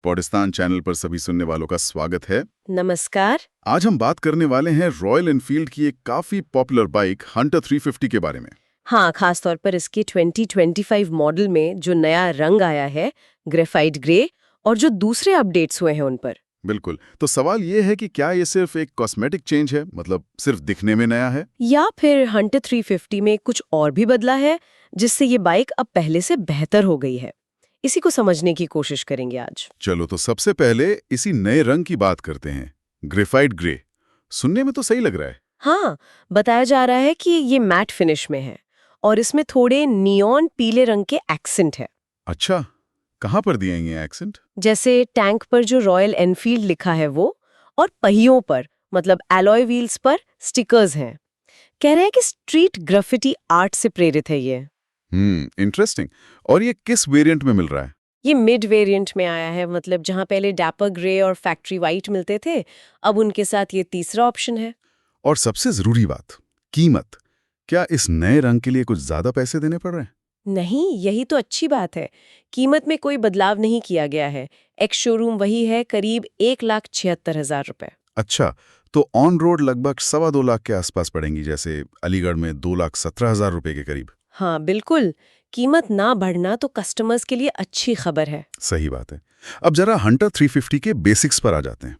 पॉडिस्तान channel पर सभी सुनने वालों का स्वागत है। नमस्कार। आज हम बात करने वाले हैं रॉयल एनफील्ड की एक काफी पॉपुलर बाइक हंटर 350 के बारे में। हाँ, खास तौर पर इसके 2025 मॉडल में जो नया रंग आया है, ग्रेफाइट ग्रे, और जो दूसरे अपडेट्स हुए हैं उन पर। बिल्कुल। तो सवाल ये है कि क्या ये सिर्फ एक कॉस्मेटिक चेंज है, मतलब सिर्फ दिखने में नया है, या फिर हंटर 350 में कुछ और भी बदला है जिससे ये बाइक अब पहले से बेहतर हो गई है। इसी को समझने की कोशिश करेंगे आज। चलो तो सबसे पहले इसी नए रंग की बात करते हैं, ग्रेफाइट ग्रे। सुनने में तो सही लग रहा है। हाँ, बताया जा रहा है कि ये मैट फिनिश में है और इसमें थोड़े नियॉन पीले रंग के एक्सेंट है। अच्छा, कहाँ पर दिए ये एक्सेंट? जैसे टैंक पर जो रॉयल एनफील्ड लिखा है वो, और पहियों पर मतलब एलॉय व्हील्स पर स्टिकर्स हैं। कह रहे हैं कि स्ट्रीट ग्राफिटी आर्ट से प्रेरित है ये। इंटरेस्टिंग। और ये किस वेरिएंट में मिल रहा है? ये मिड वेरिएंट में आया है, मतलब जहां पहले डैपर ग्रे और फैक्ट्री वाइट मिलते थे, अब उनके साथ ये तीसरा ऑप्शन है। और सबसे जरूरी बात, कीमत। क्या इस नए रंग के लिए कुछ ज्यादा पैसे देने पड़ रहे हैं? नहीं, यही तो अच्छी बात है। कीमत में कोई बदलाव नहीं किया गया है। एक्स शोरूम वही है, करीब 1,76,000 रुपए। अच्छा, तो ऑन रोड लगभग 2.25 लाख के आसपास पड़ेंगी, जैसे अलीगढ़ में 2,17,000 रुपए के करीब। हाँ बिल्कुल, कीमत ना बढ़ना तो कस्टमर्स के लिए अच्छी खबर है। सही बात है। अब जरा हंटर 350 के बेसिक्स पर आ जाते हैं।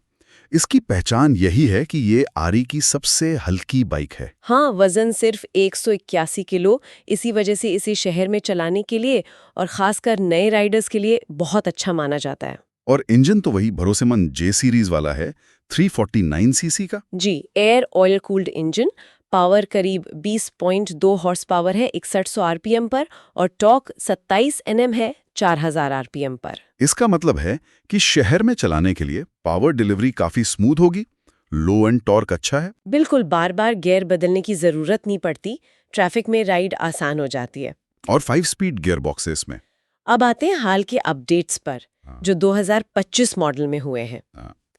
इसकी पहचान यही है कि ये आरई की सबसे हल्की बाइक है। हाँ, वजन सिर्फ 181 किलो, इसी वजह से इसे शहर में चलाने के लिए और खासकर नए राइडर्स के लिए बहुत अच्छा माना जाता है। और इंजन तो वही भरोसेमंद जे सीरीज वाला है, 349 सीसी का। जी, air oil cooled engine. Power करीब 20.2 हॉर्स पावर है 6100 आरपीएम पर, और टॉर्क 27 एनएम है 4000 आरपीएम पर। इसका मतलब है कि शहर में चलाने के लिए पावर डिलीवरी काफी स्मूथ होगी, लो एंड टॉर्क अच्छा है। बिल्कुल, बार बार गियर बदलने की जरूरत नहीं पड़ती, ट्रैफिक में राइड आसान हो जाती है। और 5 स्पीड गियर बॉक्स है इसमें। अब आते हैं हाल के अपडेट्स पर, जो 2025 मॉडल में हुए हैं।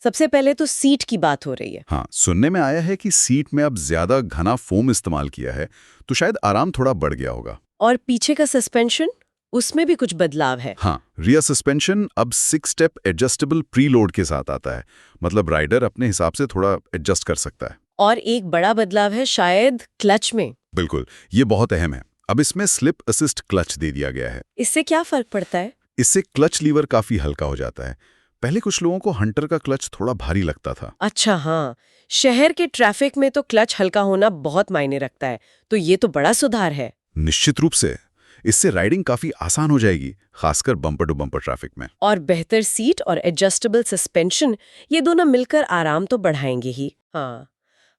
सबसे पहले तो सीट की बात हो रही है। हाँ, सुनने में आया है कि सीट में अब ज्यादा घना फोम इस्तेमाल किया है, तो शायद आराम थोड़ा बढ़ गया होगा। और पीछे का सस्पेंशन, उसमें भी कुछ बदलाव है। हाँ, रियर सस्पेंशन अब 6 स्टेप एडजस्टेबल प्रीलोड के साथ आता है, मतलब राइडर अपने हिसाब से थोड़ा एडजस्ट कर सकता है। और एक बड़ा बदलाव है शायद क्लच में। बिल्कुल, ये बहुत अहम है। अब इसमें स्लिप असिस्ट क्लच दे दिया गया है। इससे क्या फर्क पड़ता है? इससे क्लच लीवर काफी हल्का हो जाता है। पहले कुछ लोगों को हंटर का क्लच थोड़ा भारी लगता था। अच्छा, हाँ, शहर के ट्रैफिक में तो क्लच हल्का होना बहुत मायने रखता है, तो ये तो बड़ा सुधार है। निश्चित रूप से, इससे राइडिंग काफी आसान हो जाएगी, खासकर बम्पर टू बम्पर ट्रैफिक में। और बेहतर सीट और एडजस्टेबल सस्पेंशन, ये दोनों मिलकर आराम तो बढ़ाएंगे ही। हाँ,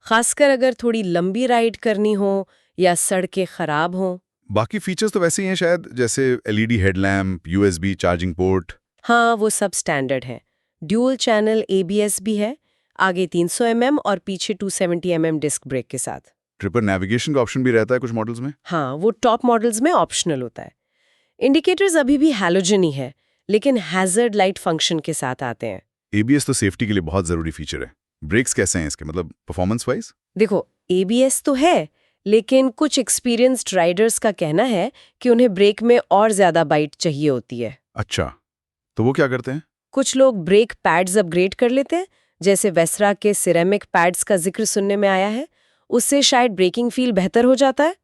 खासकर अगर थोड़ी लंबी राइड करनी हो या सड़कें खराब हो। बाकी फीचर्स तो वैसे ही हैं शायद, जैसे LED headlamp, USB charging port. हाँ, वो सब स्टैंडर्ड है। ड्यूल चैनल एबीएस भी है, आगे 300 mm और पीछे 270 mm डिस्क ब्रेक के साथ। ट्रिपर नेविगेशन का ऑप्शन भी रहता है कुछ मॉडल्स में। हाँ, वो टॉप मॉडल्स में ऑप्शनल होता है। इंडिकेटर्स अभी भी हैलोजन ही है, लेकिन हैजर्ड लाइट फंक्शन के साथ आते हैं। एबीएस तो सेफ्टी के लिए बहुत जरूरी फीचर है। ब्रेक्स कैसे हैं इसके, मतलब परफॉर्मेंस वाइज? देखो, एबीएस तो है, लेकिन कुछ एक्सपीरियंस्ड राइडर्स का कहना है कि उन्हें ब्रेक में और ज्यादा बाइट चाहिए होती है। अच्छा, तो वो क्या करते हैं? कुछ लोग ब्रेक पैड्स अपग्रेड कर लेते हैं, जैसे वेस्रा के सिरेमिक पैड्स का जिक्र सुनने में आया है। उससे शायद ब्रेकिंग फील बेहतर हो जाता है।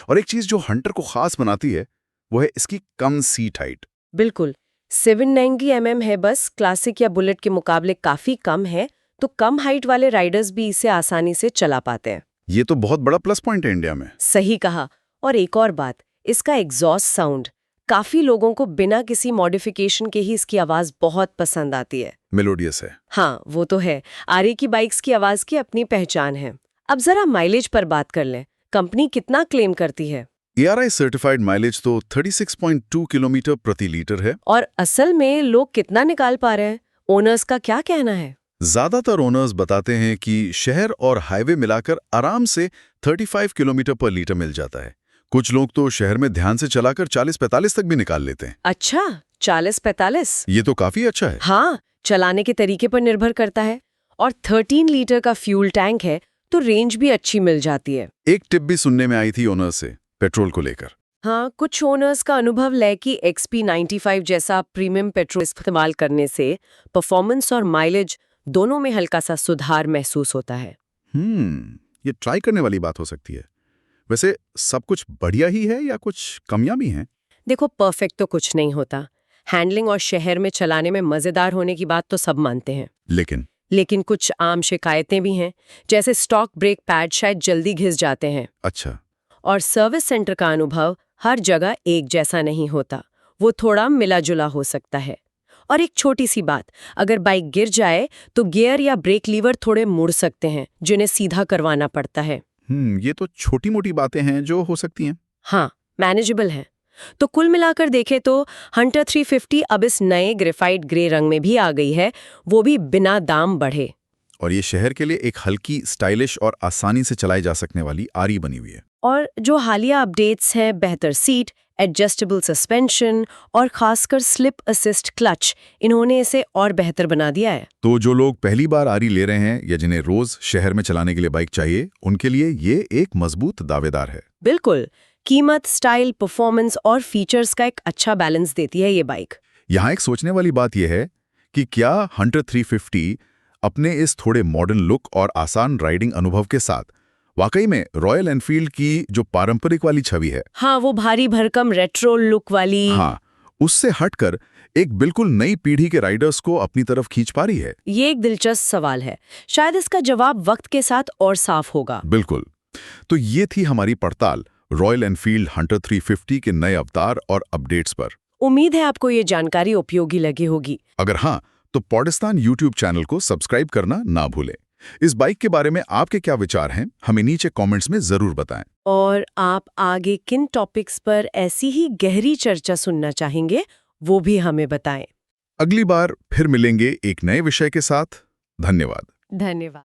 और एक चीज जो हंटर को खास बनाती है, वो है इसकी कम सीट हाइट। बिल्कुल, 790 mm है बस, क्लासिक या बुलेट के मुकाबले काफी कम है, तो कम हाइट वाले राइडर्स भी इसे आसानी से चला पाते हैं। ये तो बहुत बड़ा प्लस पॉइंट है इंडिया में। सही कहा। और एक और बात, इसका एग्जॉस्ट साउंड, काफी लोगों को बिना किसी मॉडिफिकेशन के ही इसकी आवाज बहुत पसंद आती है। मेलोडियस है। हाँ, वो तो है। आरई की बाइक्स की आवाज की अपनी पहचान है। अब जरा माइलेज पर बात कर लें। कंपनी कितना क्लेम करती है? ARI सर्टिफाइड माइलेज तो 36.2 किलोमीटर प्रति लीटर है। और असल में लोग कितना निकाल पा रहे हैं? ओनर्स का क्या कहना है? ज्यादातर ओनर्स बताते हैं कि शहर और हाईवे मिलाकर आराम से 35 किलोमीटर पर लीटर मिल जाता है। कुछ लोग तो शहर में ध्यान से चलाकर 40-45 तक भी निकाल लेते हैं। अच्छा, 40-45? ये तो काफी अच्छा है। हाँ, चलाने के तरीके पर निर्भर करता है। और 13 लीटर का फ्यूल टैंक है, तो रेंज भी अच्छी मिल जाती है। एक टिप भी सुनने में आई थी ओनर से, पेट्रोल को लेकर। हाँ, कुछ ओनर्स का अनुभव है कि XP95 जैसा प्रीमियम पेट्रोल इस्तेमाल करने से परफॉर्मेंस और माइलेज दोनों में हल्का सा सुधार महसूस होता है। ये ट्राई करने वाली बात हो सकती है। वैसे सब कुछ बढ़िया ही है या कुछ कमियां भी हैं? देखो, परफेक्ट तो कुछ नहीं होता। हैंडलिंग और शहर में चलाने में मजेदार होने की बात तो सब मानते हैं, लेकिन कुछ आम शिकायतें भी हैं, जैसे स्टॉक ब्रेक पैड शायद जल्दी घिस जाते हैं अच्छा, और सर्विस सेंटर का अनुभव हर जगह एक जैसा नहीं होता, वो थोड़ा मिला जुला हो सकता है। और एक छोटी सी बात, अगर बाइक गिर जाए तो गियर या ब्रेक लीवर थोड़े मुड़ सकते हैं, जिन्हें सीधा करवाना पड़ता है। ये तो छोटी मोटी बातें हैं जो हो सकती हैं। हाँ, मैनेजेबल है। तो कुल मिलाकर देखें तो हंटर 350 अब इस नए ग्रेफाइट ग्रे रंग में भी आ गई है, वो भी बिना दाम बढ़े। और ये शहर के लिए एक हल्की, स्टाइलिश और आसानी से चलाई जा सकने वाली आरी बनी हुई है। और जो हालिया अपडेट्स हैं, बेहतर सीट, एडजस्टेबल सस्पेंशन और खासकर स्लिप असिस्ट क्लच, इन्होंने इसे और बेहतर बना दिया है। तो जो लोग पहली बार आरी ले रहे हैं या जिन्हें रोज शहर में चलाने के लिए बाइक चाहिए, उनके लिए ये एक मजबूत दावेदार है। बिल्कुल, कीमत, स्टाइल, परफॉर्मेंस और फीचर्स का एक अच्छा बैलेंस देती है ये बाइक। यहाँ एक सोचने वाली बात यह है कि क्या हंटर 350 अपने इस थोड़े मॉडर्न लुक और आसान राइडिंग अनुभव के साथ वाकई में रॉयल एनफील्ड की जो पारंपरिक वाली छवि है, हाँ, वो भारी भरकम रेट्रो लुक वाली, हाँ, उससे हटकर एक बिल्कुल नई पीढ़ी के राइडर्स को अपनी तरफ खींच पा रही है? ये एक दिलचस्प सवाल है। शायद इसका जवाब वक्त के साथ और साफ होगा। बिल्कुल। तो ये थी हमारी पड़ताल रॉयल एनफील्ड हंटर 350 के नए अवतार और अपडेट्स पर। उम्मीद है आपको ये जानकारी उपयोगी लगी होगी। अगर हाँ, तो पॉडकास्ट यूट्यूब चैनल को सब्सक्राइब करना ना भूलें। इस बाइक के बारे में आपके क्या विचार हैं, हमें नीचे कमेंट्स में जरूर बताएं। और आप आगे किन टॉपिक्स पर ऐसी ही गहरी चर्चा सुनना चाहेंगे, वो भी हमें बताएं। अगली बार फिर मिलेंगे एक नए विषय के साथ। धन्यवाद। धन्यवाद।